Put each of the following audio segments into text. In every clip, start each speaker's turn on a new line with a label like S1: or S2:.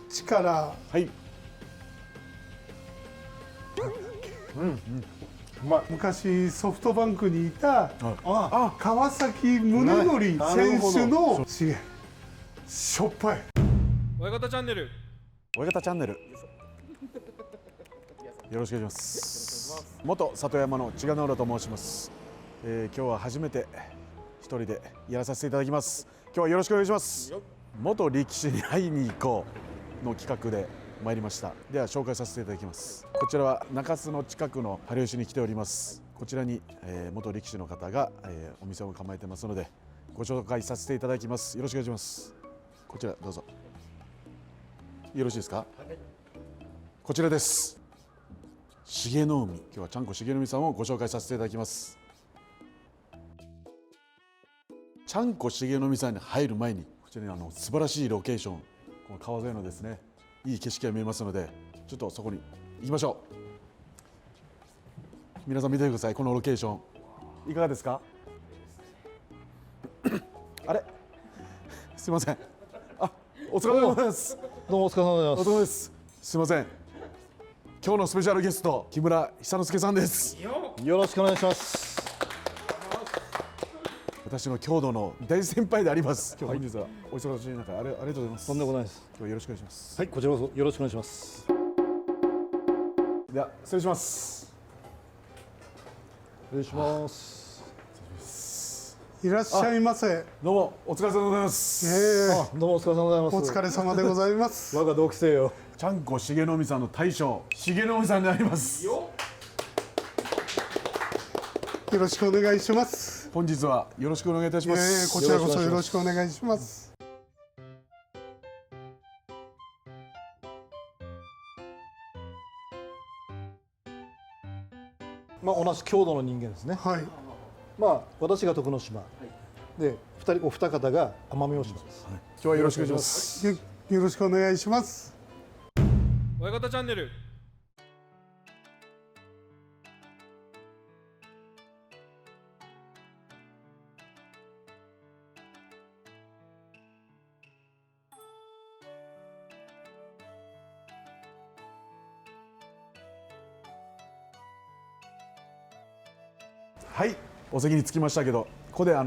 S1: ちから
S2: はい。
S3: うまい。
S1: 昔ソフトバンクにいた
S3: あ、
S1: 川崎宗則選手の資源しょっぱい。
S4: 親方チャンネル。
S2: 親方チャンネル。よろしくお願いします。元里山の千賀直と申します。今日は初めて一人でやらさせていただきます。今日はよろしくお願いします。元力士に会いに行こうの企画で参りました。では紹介させていただきます。こちらは中洲の近くの春吉に来ております。こちらに、元力士の方が、お店を構えてますのでご紹介させていただきます。よろしくお願いします。こちらどうぞ。よろしいですか。こちらです。重の海、今日はちゃんこ重の海さんをご紹介させていただきます。ちゃんこ重の海さんに入る前にこちらに素晴らしいロケーション、この川沿いのですね、いい景色が見えますので、ちょっとそこに行きましょう。皆さん見てください。このロケーションいかがですか。あれ、すいません。あ、お疲れ様です。
S3: どうもお疲れ様で
S2: お
S3: ございます。
S2: 疲れ様です。すいません。今日のスペシャルゲスト木村久之介さんです。
S3: よろしくお願いします。
S2: 私の郷土の大先輩であります。今日本日はお忙しい中ありがとうございます。
S3: とんでもないです。
S2: 今日はよろしくお願いします。
S3: はい、こちらこそよろしくお願いします。
S2: では失礼します。
S3: お願いします。
S1: いらっしゃいませ。
S2: どうもお疲れ様でございます。
S3: あ、どうもお疲れ様でございます。
S1: お疲れ様でございます。
S3: 我が同期生よ。
S2: ちゃんこ重の海さんの大将重の海さんであります。
S1: よろしくお願いします。
S2: 本日はよろしくお願いいたします。
S1: こちらこそよろしくお願いします。
S3: まあ同じ郷土の人間ですね。
S1: はい。
S3: まあ私が徳之島、でお二方が奄美大島です。
S2: 今日はよろしくお願いします。
S1: よろしくお願いします。
S4: 親方チャンネル。
S2: はい、お席に着きましたけど、ここでちゃ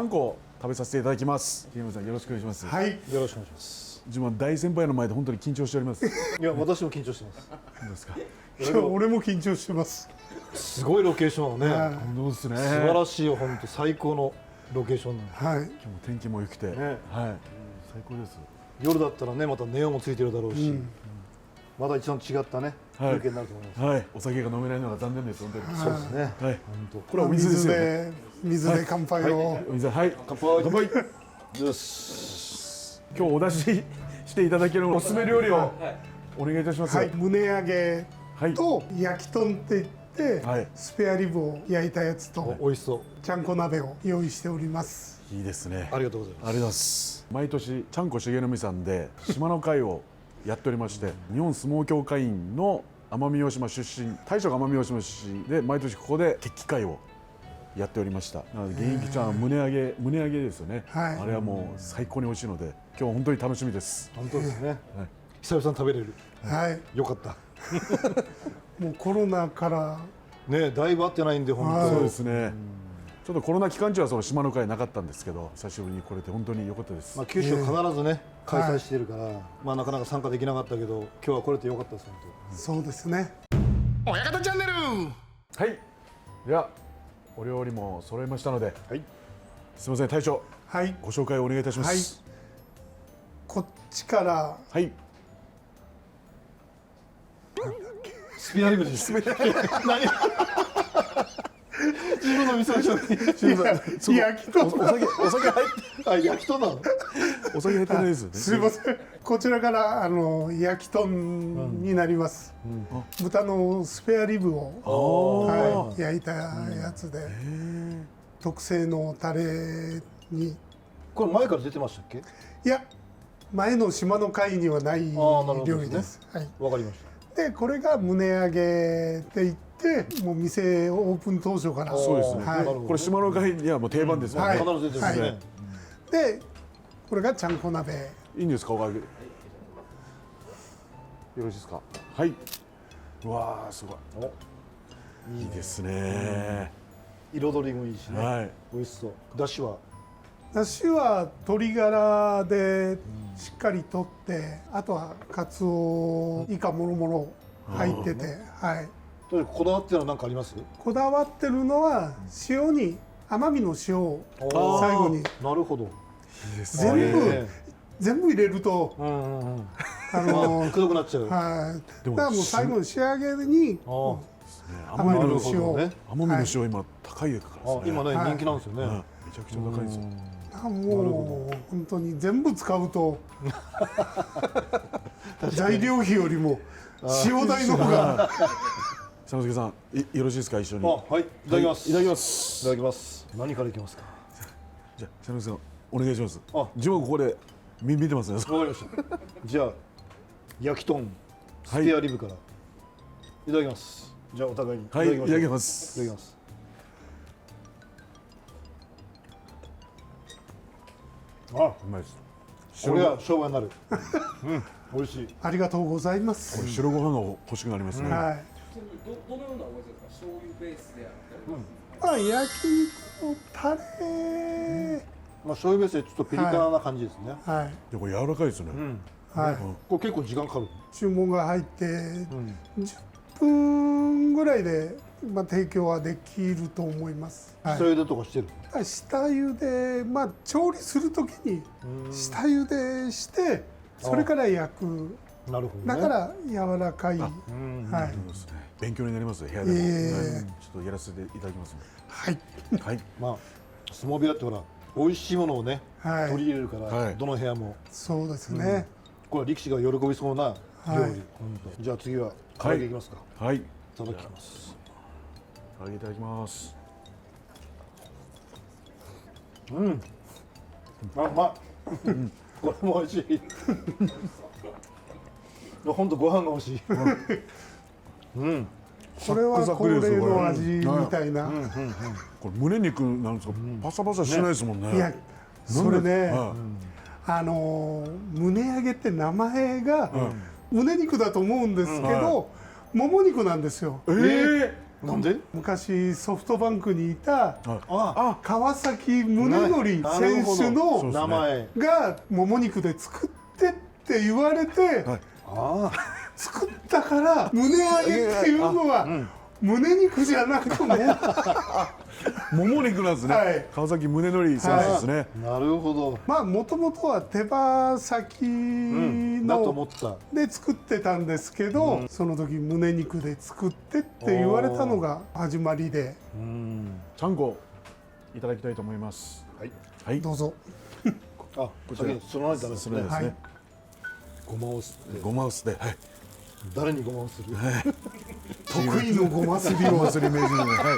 S2: んこを食べさせていただきます。重の海さんよろしくお願いします。
S1: はい。
S3: よろしくお願いします。
S2: 自分は大先輩の前で本当に緊張しております。ど
S3: いや、私も緊張してます。
S2: うですか。
S1: 俺も緊張してます。
S3: すごいロケーションをね。
S1: はい
S2: 本当ですね。
S3: 素晴らしいよ、本当最高のロケーションなんで。
S1: はい。
S2: 今日も天気も良くて、
S3: ね
S2: はい、最高です。
S3: 夜だったらね、またネオンもついてるだろうし、また一段違ったね、
S2: はい
S3: 風景になると思います。
S2: はい、お酒が飲めないのが残念です本当に。
S3: そうですね。
S2: はい、
S3: 本
S2: これはお水ですよね。
S1: 水で乾杯を。
S2: お水、はい、
S3: 当。乾杯。
S2: 乾杯。
S3: よし。
S2: 今日お出ししていただけるおすすめ料理をお願いいたします。
S1: はい。胸揚げ
S2: はい、
S1: と焼き豚って言って、
S2: はい
S1: スペアリブを焼いたやつと
S3: 美味しそう。
S1: ちゃんこ鍋を用意しております。
S2: いいですね。
S3: ありがとうございます。
S2: ありがとうございます。毎年ちゃんこ重の海さんで島の会をやっておりまして、日本相撲協会員の奄美大島出身、大将が奄美大島出身で毎年ここで決起会をやっておりました。なので現役ちゃんは胸揚げですよね。
S1: はい
S2: あれはもう最高に美味しいので、今日は本当に楽しみです。
S3: 本当ですね。
S2: はい
S3: 久々に食べれる。
S1: はい。
S3: よかった。
S1: もうコロナから
S3: ね、だいぶ会ってないんで本当。
S2: そうですね。ちょっとコロナ期間中はその島の会なかったんですけど、久しぶりに来れて本当に良かったです。
S3: まあ九州は必ずね、開催してるから、まあなかなか参加できなかったけど、今日は来れてよかったです本
S1: そうですね。
S4: 親方チャンネル。
S2: はい。ではお料理も揃いましたので、
S3: 当。はい。
S2: すみません大将、
S1: はい。
S2: ご紹介をお願いいたします。
S1: こっちから
S2: はい。
S3: スペアリブです。何？自分の店の人に。
S2: そこ
S1: 焼き豚。
S2: お酒入って
S3: あ、焼き豚なの？
S2: お酒入ってないですよね。
S1: すいません。こちらから焼き豚になります。豚のスペアリブを、はい、焼いたやつで、特製のタレに、
S3: これ前から出てましたっけ？
S1: いや前の島の会にはない
S3: なるほど
S1: 料理です。はい。
S3: わかりまし
S1: でこれが胸揚げって言ってもう店オープン当初から
S2: そうですね。
S1: はい
S2: これ島の会にはもう定番ですよ
S1: はい
S2: ね。
S3: た。必ず出てます
S1: は
S3: ね。
S1: でこれがちゃんこ鍋。
S2: いいんですかおかげ。
S3: よろしいですか。
S2: はい。うわあすごい。いいですね。
S3: 彩りもいいしね。
S2: はい。
S3: 美味しそう。だしは
S1: だしは鶏ガラでしっかりとって、あとはカツオ以下もろもろ入ってて、はい。
S3: こだわってるのは何かあります？
S1: こだわってるのは塩に甘みの塩を最後に
S3: なるほど。
S1: 全部入れると
S3: くどくなっちゃう。
S1: はい。だからもう最後の仕上げに甘みの塩。
S2: 甘みの塩今高いからですね。
S3: 今ね人気なんですよね。
S2: めちゃくちゃ高いですよ。
S1: もう本当に全部使うと材料費よりも塩代の方が。
S2: 佐之助さんよろしいですか、一緒に。
S3: はい、いただきます。
S2: いただきます。
S3: いただきます。何からいきますか。
S2: じゃあ佐之助さんお願いします。自分はここで見てますね。
S3: わかりました。じゃあ焼き豚スペアリブからいただきます。じゃあお互いにいただきます。
S2: いただきます。
S3: いただきます。あ、
S2: うまいです。
S3: これは勝負になる。美味しい。
S1: ありがとうございます。
S2: 白ご飯が欲しくなりますね。
S1: はい。
S5: どのようなお味ですか。醤油ベースであったり。
S1: 焼肉のタレ。
S3: 醤油ベースでちょっとピリ辛な感じですね。
S1: はい。
S2: でこれ柔らかいですね。
S1: はい。
S3: これ結構時間かかる。
S1: 注文が入って10分ぐらいで提供はできると思います。
S3: 下茹でとかしてる？
S1: 下茹で、調理するときに下茹でしてそれから焼く。
S3: なるほどね。
S1: だから柔らかい。はい。
S2: 勉強になります部屋でも。ちょっとやらせていただきます。
S1: はい。
S2: はい。
S3: 相撲部屋ってほら美味しいものをね
S1: はい
S3: 取り入れるからどの部屋も。
S1: そうですね。
S3: これは力士が喜びそうな料理。じゃあ次は唐揚げいきますか。
S2: はい。い
S3: いただきます。
S2: 唐揚げいただきます。
S3: うまい。これも美味しい。本当ご飯が欲しい。
S1: これは恒例の味みたいな。
S2: これ胸肉なんですか、パサパサしないですもんね。
S1: いや、それね、胸揚げって名前が胸肉だと思うんですけど、もも肉なんですよ。
S3: なんで？
S1: 昔ソフトバンクにいた川崎宗則選手の
S3: 名前
S1: がもも肉で作ってって言われて作ったから胸揚げっていうのは胸肉じゃなくも
S2: もも肉なんですね。川崎宗則選手ですね。
S3: なるほど。
S1: もともとは手羽先ので作ってたんですけど、その時胸肉で作ってって言われたのが始まりで。
S2: ちゃんこいただきたいと思います。はい。
S1: どうぞ。
S3: こちらそのままで
S2: それですね。
S3: ごまをすって。
S2: ごまをすって。はい。
S3: 誰にごまをする？
S1: 得意のごますりを。
S2: ごますり名人の。は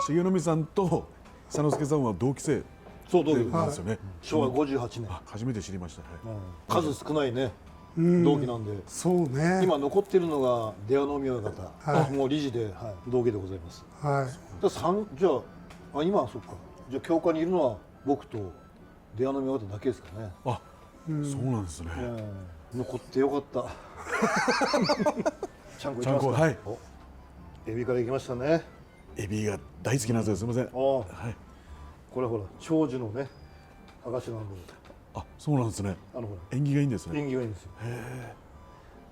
S2: い。重信さんと佐之助さんは同期生。
S3: そう同期
S2: なんですよね。
S3: 昭和58年。
S2: 初めて知りました。
S3: 数少ないね同期なんで。
S1: そうね。
S3: 今残っているのが出羽宮方。もう理事で同期でございます。
S1: はい。
S3: じゃあ今はそっか。じゃあ教科にいるのは僕と出羽宮方だけですかね。
S2: そうなんですね。
S3: 残ってよかった。ちゃんこいきますか。
S2: はい。
S3: エビからいきましたね。
S2: エビが大好きなんですよ。すみません。
S3: これほら長寿のね証なんで。
S2: そうなんですね。
S3: ほら
S2: 縁起がいいんですね。
S3: 縁起がいいんですよ。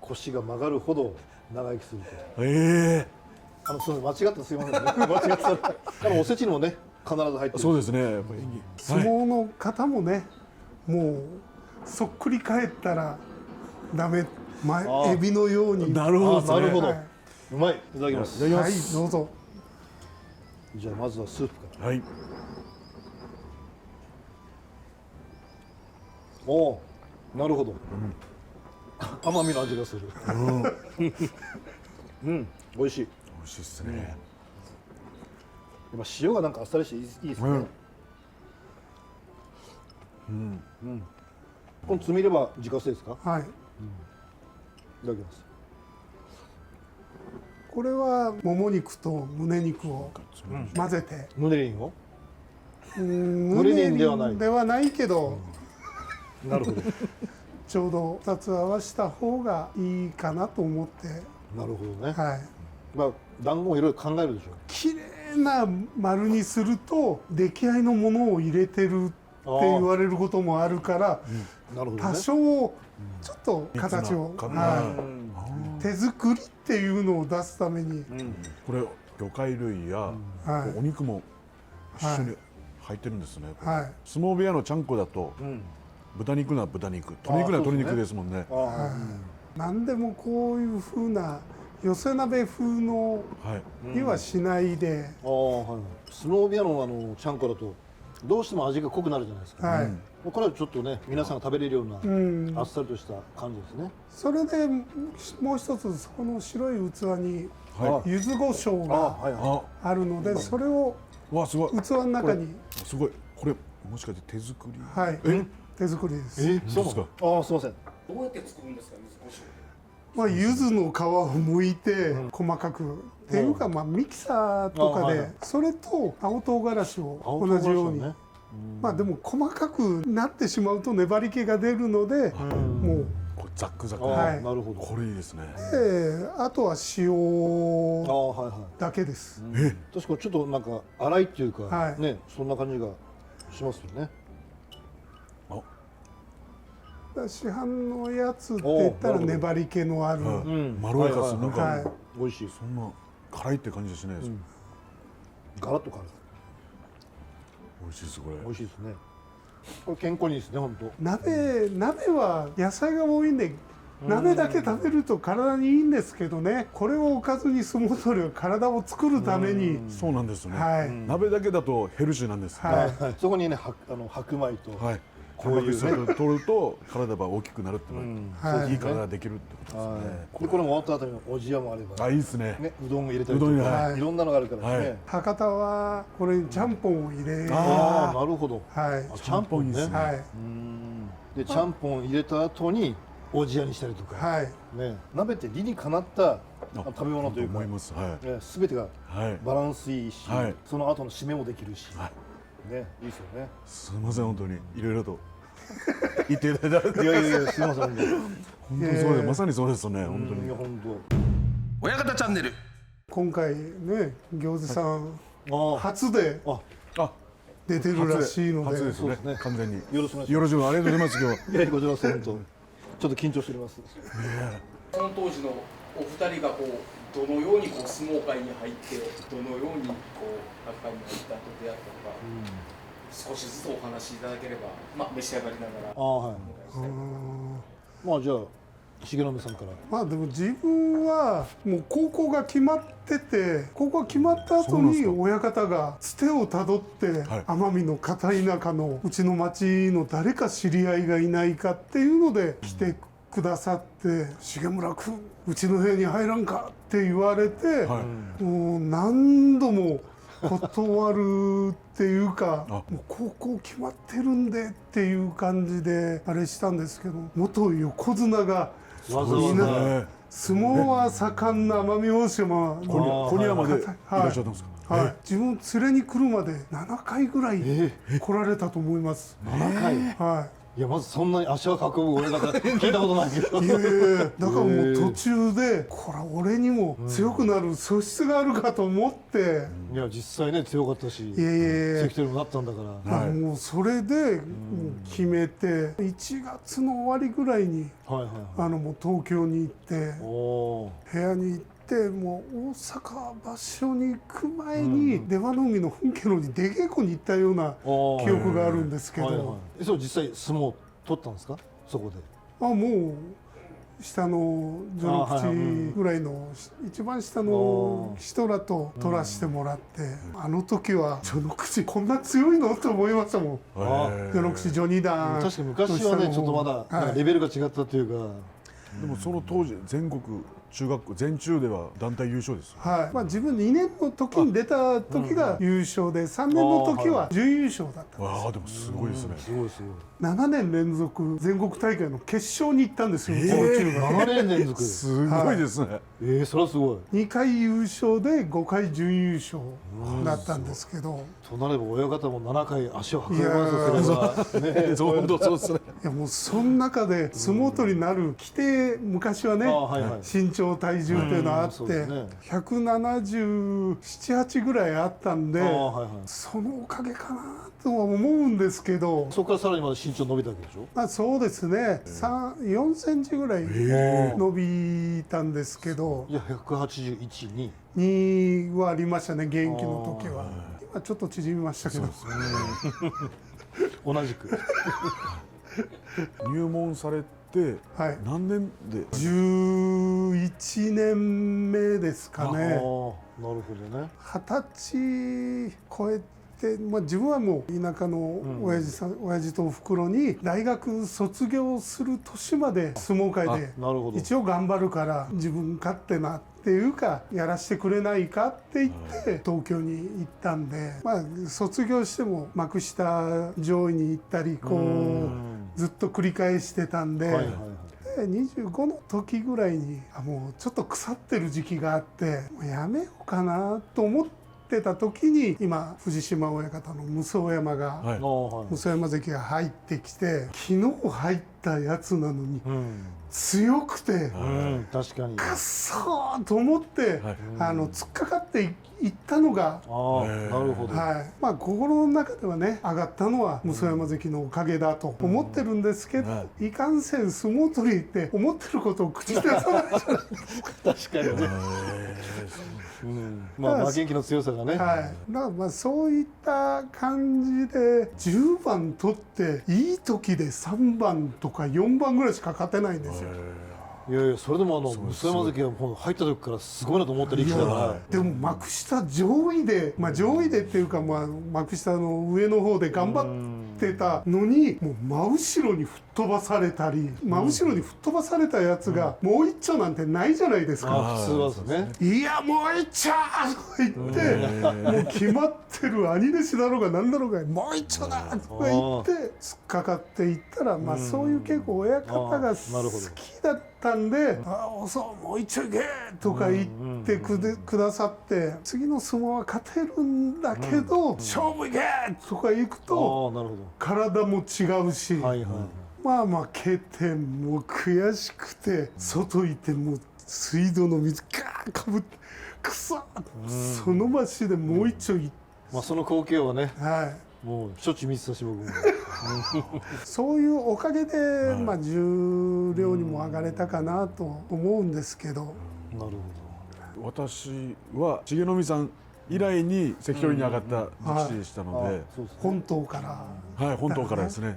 S3: 腰が曲がるほど長生きすると。それ間違ったすみませんね。間違ってたらおせちにもね必ず入ってる。
S2: そうですね。やっぱ縁起。
S1: 相撲の方もね、もうそっくり返ったらダメ。エビのように。
S2: なるほど。
S3: なるほど。うまい。いただきます。
S1: はい、どうぞ。
S3: じゃあまずはスープから。
S2: はい。
S3: なるほど。甘みの味がする。美味しい。
S2: 美味しいですね。
S3: やっぱ塩がなんかあっさりしていいですね。このつみれば自家製ですか？
S1: はい。
S3: いただきます。
S1: これはもも肉と胸肉を混ぜて。
S3: 胸リンを？
S1: 胸リンではないけど。
S3: なるほど。
S1: ちょうど2つ合わせた方がいいかなと思って、
S3: なるほどね。
S1: はい、
S3: まあ団子もいろいろ考えるでしょ
S1: 綺麗な丸にすると出来合いのものを入れてるって言われることもあるから、
S3: う。なるほどね。
S1: 多少ちょっと形を、
S2: 密な
S1: はい、手作りっていうのを出すために、
S2: これ魚介類や、
S1: はい
S2: お肉も一緒に入ってるんですね、これ
S1: はい、
S2: 相撲部屋のちゃんこだと、豚肉なら豚肉、鶏肉なら鶏肉ですもんね。
S1: 何でもこういう風な寄せ鍋風の
S2: はい
S1: にはしないで、
S3: はい。相撲部屋のちゃんこだとどうしても味が濃くなるじゃないですか。
S1: はい、
S3: もうこれはちょっとね皆さんが食べれるような
S1: うん、
S3: あっさりとした感じですね。
S1: それでもう一つそこの白い器に
S2: はい
S1: 柚子胡椒が
S3: はいは
S2: あ、
S1: あるので、それを
S2: わすごい。
S1: 器の中に、
S2: すごい。これもしかして手作り？
S1: はい、
S2: え
S1: 手作りです。
S3: い。
S2: そうですか。
S3: すいません。
S5: どうやって作るんですか、柚子胡椒。
S1: まあ柚子の皮を剥いて細かく、っていうかまあミキサーとか
S3: はいはい
S1: でそれと青唐辛子を同じように、
S3: ね。
S1: まあでも細かくなってしまうと粘り気が出るので、もう
S2: これザックザク。
S1: はい
S3: なるほど。
S2: これいいですね。
S1: あとは塩
S3: はいはい。
S1: だけです。
S3: 確かにちょっとなんか粗いっていうか、
S1: はい
S3: ねそんな感じがしますよね。
S1: だから市販のやつって言ったら粘り気のある、
S2: まろやかすなん
S1: はい
S2: か
S3: 美味しい。
S2: そんな辛いって感じしないです。
S3: ガラッと辛い。
S2: 美味しいですこれ。
S3: 美味しいですね。これ健康にいいですね本当。
S1: 鍋は野菜が多いんで鍋だけ食べると体にいいんですけどね、これをおかずに相撲取りは体を作るために、
S2: そうなんですね。
S1: はい、
S2: 鍋だけだとヘルシーなんです。
S1: はい
S3: はい。そこにね白米と。
S2: はい。
S3: こういうね
S2: タンパク質を取ると体が大きくなるってこと
S1: はい
S2: いい体ができるってことですね。
S3: でこれも終わった後におじやもあれば、
S2: あ、いいですね。
S3: ねうどん入れたりと
S2: うどんに
S3: か、
S1: はい
S3: いろんなのがあるから
S2: は
S3: ね
S2: い。
S1: 博多はこれにちゃんぽんを入れ、
S3: ああなるほど。
S1: はい
S3: あちゃんぽんね。
S2: ちゃんぽんいいですね
S1: はい
S3: でちゃんぽん入れた後におじやにしたりとか。
S1: はい、
S3: ね鍋って理にかなった食べ物というか
S2: 思います。はい。
S3: ね全てが
S2: はい。
S3: バランスいいし、
S2: はい
S3: その後の締めもできるし、
S2: は
S3: ねいいですよね。
S2: すみません本当にいろいろと言っていただいて。
S3: いやいやいやすみません本当に。
S2: 本当にそうです。まさにそうですね。本当に。
S3: いや本
S4: 親方チャンネル。
S1: 今回ね行司さん
S3: 当。あ
S1: 初で
S3: あ
S2: あ、
S1: 出てるらしいので、
S2: 初ですね
S3: そうですね。
S2: 完全に。
S3: よろしくお願いします。
S2: よろしくありがとうございます今日。
S3: いやこちらこそ本当ちょっと緊張しております。
S5: その当時のお二人がこうどのようにこう相撲界に入ってどのようにこう学会に入ったことやったのか、少しずつお話しいただければ、まあ召し上がりながら
S3: ああはい。
S5: お願いしたいと思います。
S3: まあじゃあ重信さんから。
S1: まあでも自分はもう高校が決まってて、高校が決まった後に
S2: そうなんですか
S1: 親方がつてをたどって
S2: はい
S1: 奄美の片田舎のうちの町の誰か知り合いがいないかっていうので来てくださって「重村君うちの部屋に入らんか?」って言われて、
S2: はい。
S1: もう何度も断るっていうか
S2: あ
S1: もう高校決まってるんでっていう感じであれしたんですけど、元横綱が
S3: わざ
S1: みんな
S3: わざ。
S2: ね
S1: 相撲は盛んな奄美大島の、
S2: 小庭までい
S1: はい
S2: らっしゃったんですか。
S1: はい、自分連れに来るまで7回ぐらい来られたと思います。
S3: 7回。
S1: はい
S3: やまずそんなに足を運ぶ俺だから聞いたことないけど。
S1: いやいやいやだからもう途中でこれ俺にも強くなる素質があるかと思って、
S3: いや実際ね強かったし
S1: いやいやいや
S3: 関取にもなったんだから。
S2: はい
S1: もうそれで決めて1月の終わりぐらいに
S3: はいはいはい。
S1: もう東京に行って
S3: おお
S1: 部屋に行ってもう大阪場所に行く前に出羽海の本家のに出稽古に行ったような
S3: ー。
S1: 記憶があるんですけど、
S3: はいはい。そう実際相撲取ったんですかそこで。
S1: もう下の序の
S3: あはいはい
S1: 口ぐらいの一番下の人らと取らせてもらって、あの時は序の口こんな強いのと思いましたもん。
S3: あ
S1: 序の口序二段
S3: 確かに昔はねちょっとまだなんかレベルが違ったというか。
S2: でもその当時全国中学校全中では団体優勝ですよ。
S1: はい、まあ、自分2年の時に出た時が優勝で、3年の時は準優勝だったんです。
S2: わあでもすごいですね。
S3: すごいすごい。
S1: 7年連続全国大会の決勝に行ったんですよ、この中学。
S3: 7年連続。
S2: すごいですね。
S3: それはすごい。
S1: 2回優勝で5回準優勝だったんですけど、
S3: となれば親方も7回足を運びますよ、それはね。
S2: そう本当そうですね。
S1: いやもうその中で相撲取りになる規定、昔はね、
S3: はいはい。
S1: 身長体重っていうのがあって、
S3: そうですね。
S1: 177、8ぐらいあったんで、
S3: はいはい。
S1: そのおかげかなとは思うんですけど、
S3: そこからさらにまだ身長伸びたわけでしょ。
S1: まあ、そうですね、4センチぐらい伸びたんですけど、
S3: いや181に。
S1: 2はありましたね、現役の時は。今ちょっと縮みましたけど、
S3: 同じく。
S2: 入門されて
S1: はい、
S2: 何年で。
S1: 11年目ですかね。
S3: なるほどね。
S1: 20歳超えて、まあ、自分はもう田舎の親父とおふくろに大学卒業する年まで相撲界で
S3: なるほど。
S1: 一応頑張るから自分勝手なっていうかやらせてくれないかって言って東京に行ったんで、まあ、卒業しても幕下上位に行ったりこうずっと繰り返してたんで。
S3: はいはいはい。
S1: で25の時ぐらいにもうちょっと腐ってる時期があってもうやめようかなと思ってた時に今藤島親方の武双山が、
S2: はい。
S1: 武双山関が入ってきて昨日入ったやつなのに
S3: うん。
S1: 強くて
S3: 確かに。
S1: くっそーと思って、
S2: はい
S1: 突っかかっていったのが、
S3: なるほど。
S1: はい、まあ心の中ではね上がったのは武双山関のおかげだと思ってるんですけど、いかんせん相撲取りって思ってることを口に出さないじゃないですか。
S3: 確かにね。まあ負けん気の強さがね。
S1: はい、だからまあそういった感じで10番取っていい時で3番とか4番ぐらいしか勝てないんですよ。
S3: いやいや、それでも武双山関はもう入った時からすごいなと思った力士だから。
S1: でも幕下上位で、まあ、上位でっていうか、まあ、幕下の上の方で頑張ってたのにもう真後ろに吹っ飛ばされたり、真後ろに吹っ飛ばされたやつがもう一丁なんてないじゃないですか。
S3: 普通はですね。
S1: いやもう一丁とか言ってもう決まってる兄弟子だろうが何だろうがもう一丁だとか言って突っかかっていったら、まあそういう結構親方が好きだったんで「ああそうもう一丁いけ!」とか言ってくださって次の相撲は勝てるんだけど勝負いけとか行くと
S3: なるほ
S1: 体も違うし。
S3: ど。はいはい。
S1: まあ負けてもう悔しくて外いてもう水道の水ガーッかぶってくそその足でもう一丁い
S3: まあその光景はね、
S1: はい
S3: もうしょっちゅう見てたし僕も。
S1: そういうおかげでまあ十両にも上がれたかなと思うんですけど。
S3: なるほ
S2: 私は重信さん以来に関取に上がった力士でしたので、
S3: そうですね。
S1: 本島から
S2: はい、本当からですね。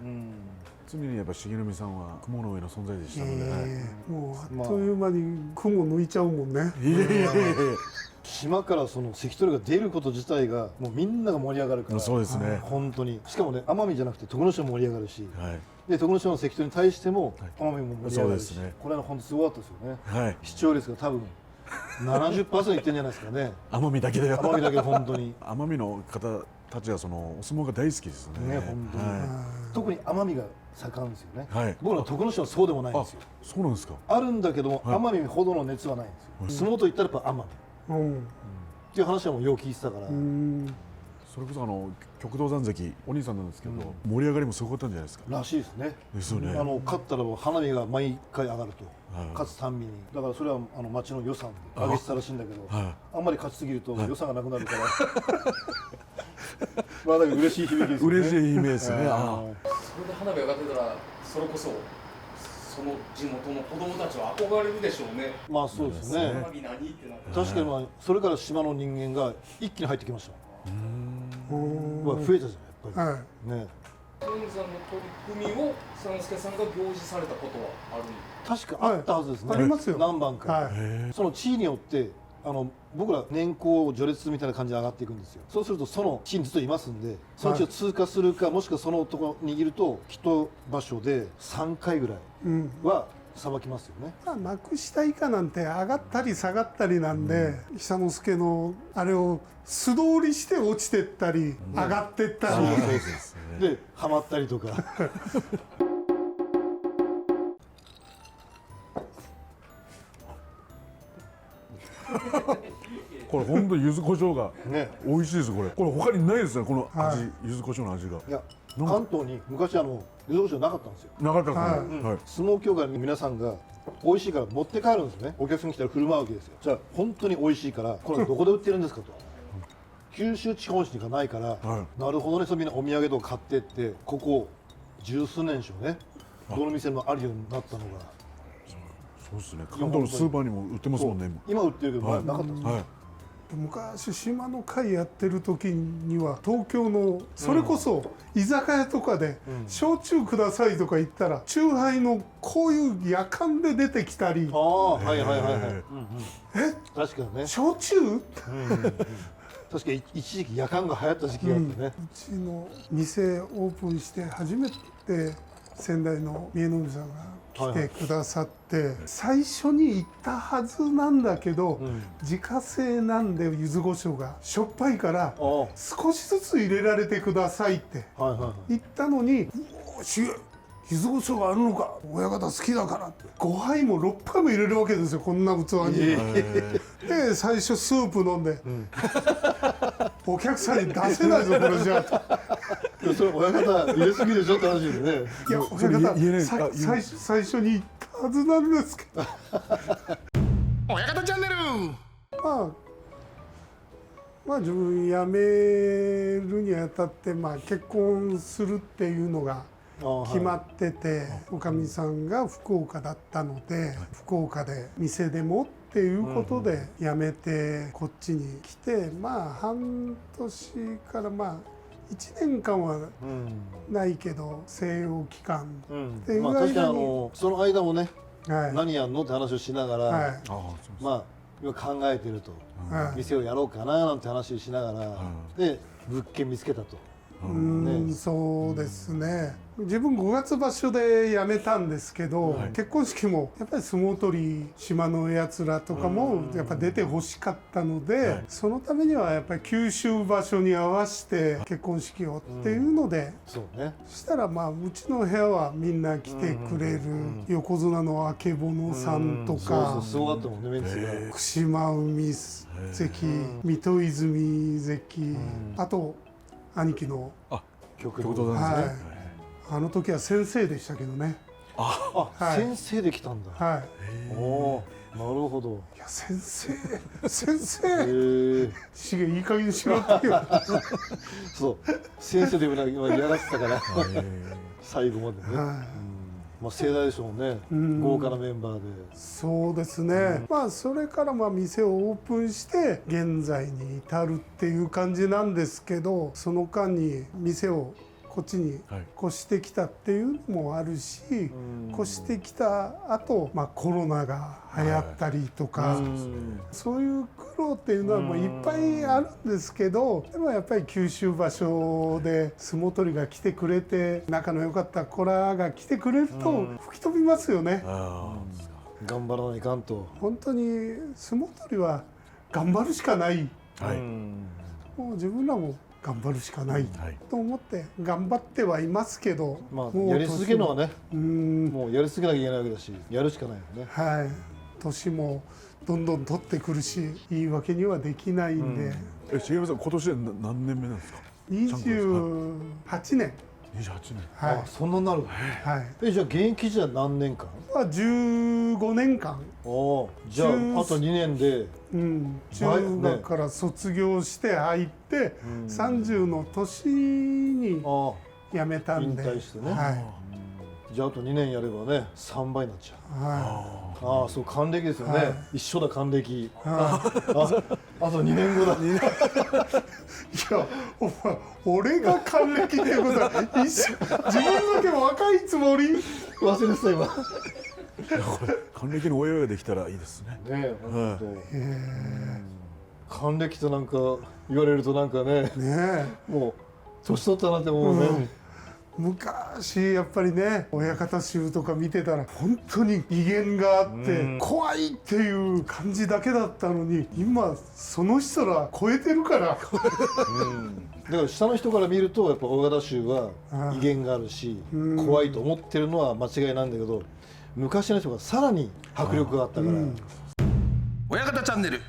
S2: 常にやっぱ重信さんは雲の上の存在でしたので、
S1: もうあっという間に雲抜いちゃうもんね。
S2: いやいやいやい
S3: 島からその関取が出ること自体がもうみんなが盛り上がるから。
S2: や、そうですね。
S3: 本当に。しかもね、奄美じゃなくて徳之島も盛り上がるし、
S2: はい、
S3: で徳之島の関取に対しても奄美も盛り上がるし、
S2: そうですね
S3: これは本当すごかったですよね。
S2: はい、
S3: 視聴率が多分 70% いってんじゃないですかね。
S2: 奄美だけだよ。
S3: 奄美だけ本当に。
S2: 奄美の方たちはそのお相撲が大好きですね。
S3: ね、本当に。
S2: は
S3: 特に奄美が盛んですよね。
S2: はい
S3: 僕ら徳之島はそうでもないん
S2: い、
S3: ですよ。
S2: そうなんですか。
S3: あるんだけども、
S2: はい
S3: 奄美ほどの熱はないんですよ。相撲といったらやっぱ奄美っ
S1: うん
S3: ていう話はもうよう聞いてたから。
S2: それこそ極道山関お兄さんなんですけど、盛り上がりもすごかったんじゃないですか。
S3: らしいですね。
S2: ですよね。
S3: 勝ったらもう花火が毎回上がると、
S2: はい
S3: 勝つたんびに。だからそれは町の予算で上げてたらしいんだけど、
S2: は
S3: あんまり勝ちすぎると予算がなくなるから、まあだけど嬉しい響きですよね。
S2: 嬉しいイメージですね。
S5: それで花火上がってたらそれこそその地元の子供たちは憧れるでしょうね。
S3: まあそうですね。
S5: 花火何ってなって。
S3: 確かにまあそれから島の人間が一気に入ってきました。まあ増えたじゃんやっぱ
S1: はい
S3: り。ね。
S5: 清水さんの取り組みを三助さんが行事されたことはあるんです
S3: 確かあったはずですね。
S1: ありますよ。
S3: 何番か。
S1: はい
S3: その地位によって僕ら年功序列みたいな感じで上がっていくんですよ。そうするとその地にずっといますんで、その地を通過するか、もしくはそのところにいると一場所で3回ぐらいはさばきますよね。
S1: まあ幕下以下なんて上がったり下がったりなんで、久之助のあれを素通りして落ちてったり、上がってったり、
S3: でハマったりとか
S2: これ本当柚子胡椒が
S3: ね。
S2: 美味しいです。これ他にないですね、この味、
S1: はい
S2: 柚子胡椒の味が
S3: いや関東に昔柚子胡椒なかったんですよ。
S2: なかったですね。はい。
S3: 相撲協会の皆さんが美味しいから持って帰るんですね。お客さん来たら振る舞うわけですよ。じゃあ本当に美味しいからこれどこで売ってるんですかと。九州地方にしかないから、
S2: は
S3: なるほどね、そうみんなお土産とか買ってってここ十数年でしょうね。どの店もあるようになったのが。
S2: そうですね。関東のスーパーにも売ってますもんね。
S3: 今売ってるけど前なかったんですよ。
S2: はい。
S1: 昔島の会やってる時には東京のそれこそ居酒屋とかで「焼酎ください」とか言ったら酎ハイのこういうやかんで出てきたり
S3: ああ、はいはいはいはい。確かにね。
S1: 焼酎
S3: 確かに一時期夜間が流行った時期があってね。
S1: うちの店オープンして初めて先代の宮野さんが来てくださって、最初に行ったはずなんだけど、自家製なんで柚子胡椒がしょっぱいから
S3: あ
S1: 少しずつ入れられてくださいって
S3: あ、はいはいはい。
S1: 言ったのに「おしげ柚子胡椒があるのか親方好きだから」って5杯も6杯も入れるわけですよ、こんな器に。で最初スープ飲んで、お客さんに出せないぞこれじゃあと。
S3: いやそれ親方入れすぎでしょって話ですね。
S1: いや
S2: それ
S1: 親
S2: 言えない
S1: 方
S2: あ
S1: 最初に言ったはずなんですけど
S4: 親方チャンネル。
S1: まあ自分辞めるにあたって結婚するっていうのが決まってて、おかみさんが福岡だったので、福岡で店でもっていうことで辞めてこっちに来て、半年から1年間はないけど静養期間っていう
S3: まあ確か
S1: 間に、
S3: にその間もね、
S1: はい
S3: 何やんのって話をしながら、
S1: はい
S2: ああ、そう
S3: まあ今考えてると、
S1: はい
S3: 店をやろうかななんて話をしながら、で物件見つけたと。
S1: そうですね。自分5月場所で辞めたんですけど、結婚式もやっぱり相撲取り島のやつらとかもやっぱ出てほしかったので、そのためにはやっぱり九州場所に合わせて結婚式をっていうので、
S3: そうね。
S1: そしたらうちの部屋はみんな来てくれる、横綱のあけぼのさんと
S3: そう
S1: か、
S3: すごかったもんね、メンツが。
S1: 串間海関、水戸泉関、あと兄貴の、
S3: 極
S2: ってことなんですね。
S1: あの時は先生でしたけどね。
S3: あ、
S1: はい
S3: 先生で来たんだ。
S1: はい。
S3: おお、なるほど。
S1: いや先生しげいい加減にしろっていう。
S3: そう、先生で今やらせたから、最後までね。
S1: は
S3: まあ盛大でしょうね。豪華なメンバーで。
S1: そうですね。それから店をオープンして現在に至るっていう感じなんですけど、その間に店をこっちに越してきたっていうのもあるし、越してきた後、コロナが流行ったりとか、そういう苦労っていうのはもういっぱいあるんですけど、でもやっぱり九州場所で相撲取りが来てくれて、仲の良かった子らが来てくれると吹き飛びますよね。
S3: 頑張らないかんと。
S1: 本当に相撲取りは頑張るしかない。もう自分らも頑張るしかないと思って頑張ってはいますけど、
S3: まあ
S1: もう
S3: やり続けるのはね、もうやり続けなきゃいけないわけだし、やるしかないよね。
S1: はい、年もどんどん取ってくるし、言い訳にはできないんで、
S2: 重山さん今年で何年目なんですか。
S1: 28年。
S2: 28年。
S1: はい
S3: あ、そんなになるの。
S1: はい。
S3: じゃあ現役時代何年間？
S1: 15年間、
S3: じゃああと2年で。
S1: 中学から卒業して入って30の年に辞めたんで、
S3: 引退してね。
S1: はい
S3: じゃああと2年やればね3倍になっちゃう。
S1: は
S3: ああ、そう還暦ですよね。一緒だ還暦。
S1: は
S3: あと2年後だ。
S1: い。いやお前俺が還暦ってことは自分だけ若いつもり。
S3: 忘れてた今。
S2: 還暦のお祝いができたらいいですね。
S3: ねえ、本当。還暦となんか言われるとなんかね、
S1: ね
S3: もう年取ったなって思うね。
S1: 昔やっぱりね親方衆とか見てたら本当に威厳があって怖いっていう感じだけだったのに、今その人ら超えてるから
S3: だから下の人から見るとやっぱ大型衆は威厳があるし怖いと思ってるのは間違いなんだけど、昔の人がさらに迫力があったから、
S4: 親方チャンネル。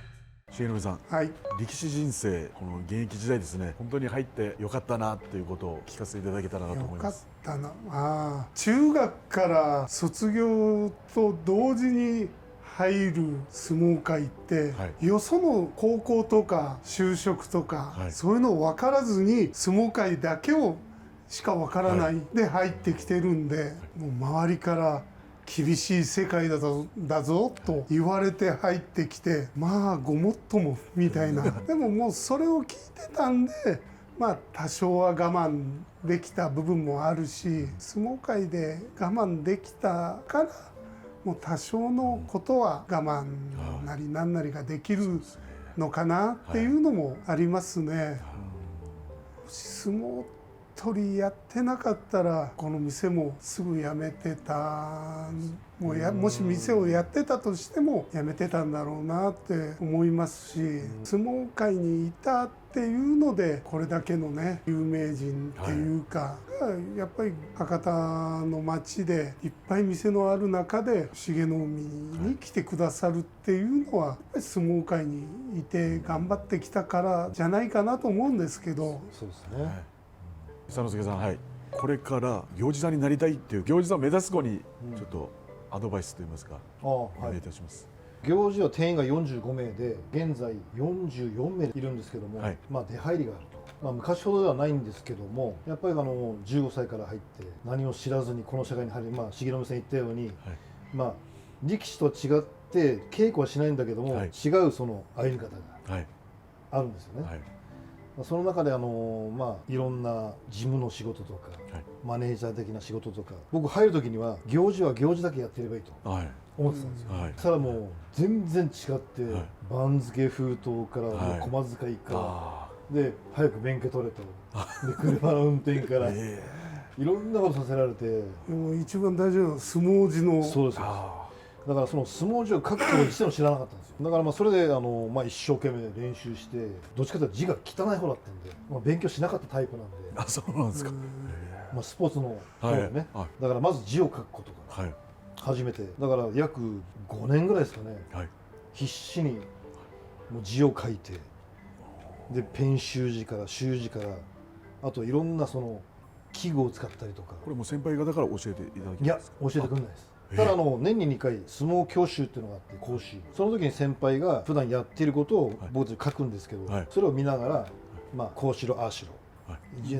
S2: 重信さん、
S1: はい、
S2: 力士人生この現役時代ですね、本当に入ってよかったなっていうことを聞かせていただけたらなと思
S1: よかっ
S2: います。
S1: たな。中学から卒業と同時に入る相撲界って、
S2: はい、
S1: よその高校とか就職とか、
S2: はい、
S1: そういうのを分からずに相撲界だけをしか分からないで入ってきてるんで、もう周りから厳しい世界だぞと言われて入ってきて、まあごもっともみたいなでももうそれを聞いてたんで、まあ多少は我慢できた部分もあるし、相撲界で我慢できたからもう多少のことは我慢なりなんなりができるのかなっていうのもありますね。もし相撲取りやってなかったらこの店もすぐ辞めてた、もし店をやってたとしても辞めてたんだろうなって思いますし、相撲界にいたっていうのでこれだけのね有名人っていうか、やっぱり博多の町でいっぱい店のある中で重信に来てくださるっていうのはやっぱり相撲界にいて頑張ってきたからじゃないかなと思うんですけど。
S3: そうですね、
S2: 佐之助さん、はい、これから行司さんになりたいっていう行司さんを目指す子にちょっとアドバイスといいますか、お願いいたします。
S3: 行司は定員が45名で現在44名いるんですけども、
S2: はい、
S3: まあ出入りがあると、昔ほどではないんですけども、やっぱり15歳から入って何も知らずにこの社会に入り、重信さん言ったように、はい、力士と違って稽古はしないんだけども、はい、違うその歩み方があるんですよね。はい、その中でいろんな事務の仕事とか、はい、マネージャー的な仕事とか、僕入る時には行司は行司だけやってればいいと思ってたんですよ。はい、そしたらもう全然違って、はい、番付封筒から駒遣いから、で早く免許取れと、で車の運転から、いろんなことさせられて、
S1: もう一番大事なのは相撲字の。
S3: そうです。だからその相撲字を書くこと自体も知らなかったんですよ。だからそれで一生懸命練習して、どっちかというと字が汚い方だったんで、勉強しなかったタイプなんで。
S2: あ、そうなんですか。
S3: スポーツの方ね、だからまず字を書くことから始めて、だから約5年ぐらいですかね、必死にもう字を書いて、でペン習字から習字から、あといろんなその器具を使ったりとか。
S2: これも先輩方から教えていただきますか？
S3: いや、教えてくれないです。ただ年に2回相撲教習っていうのがあって、講習、その時に先輩が普段やっていることを僕たち書くんですけど、それを見ながら、こうしろああしろ、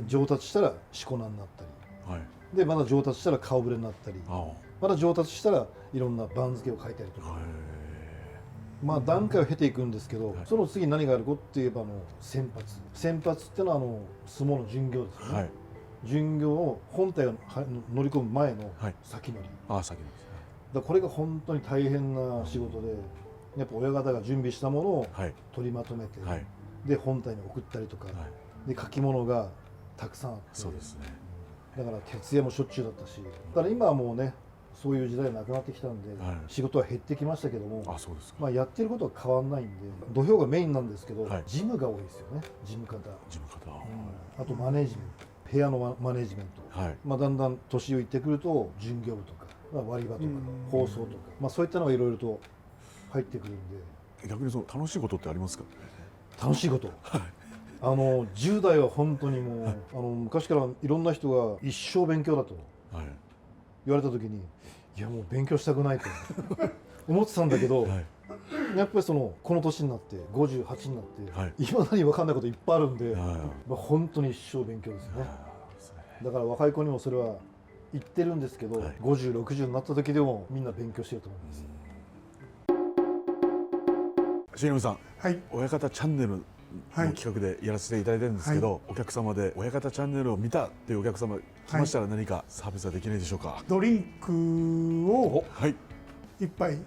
S3: 上達したらしこ名になったり、でまだ上達したら顔ぶれになったり、まだ上達したらいろんな番付を書いたりとか、段階を経ていくんですけど、その次何があるかって言えば先発っていうのは相撲の巡業ですよね。巡業を本体を乗り込む前の先乗り、これが本当に大変な仕事で、やっぱ親方が準備したものを取りまとめて、で本体に送ったりとか、で書き物がたくさんあって、だから徹夜もしょっちゅうだったし、だから今はもうねそういう時代なくなってきたんで、仕事は減ってきましたけども、やってることは変わらないんで、土俵がメインなんですけど、事務が多いですよね。事務方、あとマネージメント、部屋のマネージメント、だんだん年をいってくると巡業部とか、割り場とか放送とか、そういったのがいろいろと入ってくるんで。
S2: 逆にその楽しいことってありますか？
S3: 楽しいこと、10代は本当にもう昔からいろんな人が一生勉強だと言われた時に、いやもう勉強したくないと思ってたんだけど、やっぱりこの年になって58になっていまだに分かんないこといっぱいあるんで、本当に一生勉強ですよね。だから若い子にもそれは言ってるんですけど、50、60になった時でもみんな勉強してると思います。
S2: 重信さん、親方チャンネルの企画でやらせていただいてるんですけど、お客様で親方チャンネルを見たっていうお客様来ましたら何かサービスはできないでしょうか？
S1: ドリンクを一杯。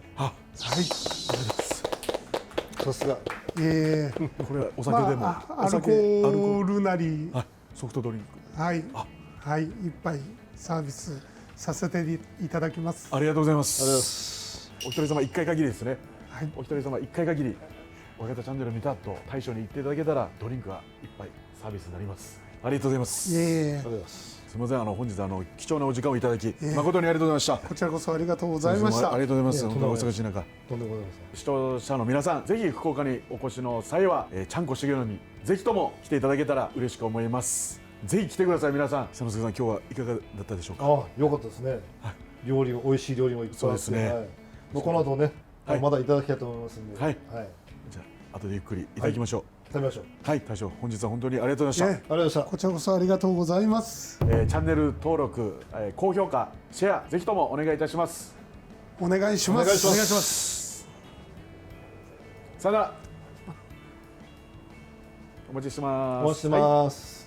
S3: さすが。
S2: これはお酒でも、
S1: アルコールなり、
S2: ソフトドリンク。
S1: はい、一杯サービスさせていただきます。
S2: ありがとうございま
S3: ありがとうございますす。
S2: お一人様1回限りですね。
S1: はい、
S2: お一人様1回限り親方チャンネル見た後大将に言っていただけたらドリンクが1杯サービスになります。ありがとうございます。
S1: いえいえ
S3: ありがとうございます。
S2: すみません、本日貴重なお時間をいただき誠にありがとうございました。
S1: こちらこそありがとうございました。
S2: ありがとうございます。
S3: いや
S2: 本当にお忙しい中、
S3: とんでもございません。
S2: 視聴者の皆さん、ぜひ福岡にお越しの際は、ちゃんこ修行にぜひとも来ていただけたら嬉しく思います。ぜひ来てください、皆さん。佐之助さん、今日はいかがだったでしょうか。
S3: ああ、良かったですね。料理も美味しい料理もいっぱいあって、
S2: そうですね
S3: はい、もうこの後ね、
S2: はい
S3: まだいただきたいと思いますんで、
S2: はい
S3: はい、
S2: じゃあ後でゆっくりいただきましょう。
S3: 食べましょう。
S2: はい、大将、本日は本当にありがとうございまし
S1: ね
S3: ありがとうございました。
S1: こちらこそありがとうございます。
S2: た。チャンネル登録、高評価、シェア、ぜひともお願いいたします。
S1: お願いします。
S3: お願いします
S2: お願いします。さよなら。お待ちしてます。
S3: お待ちしてます。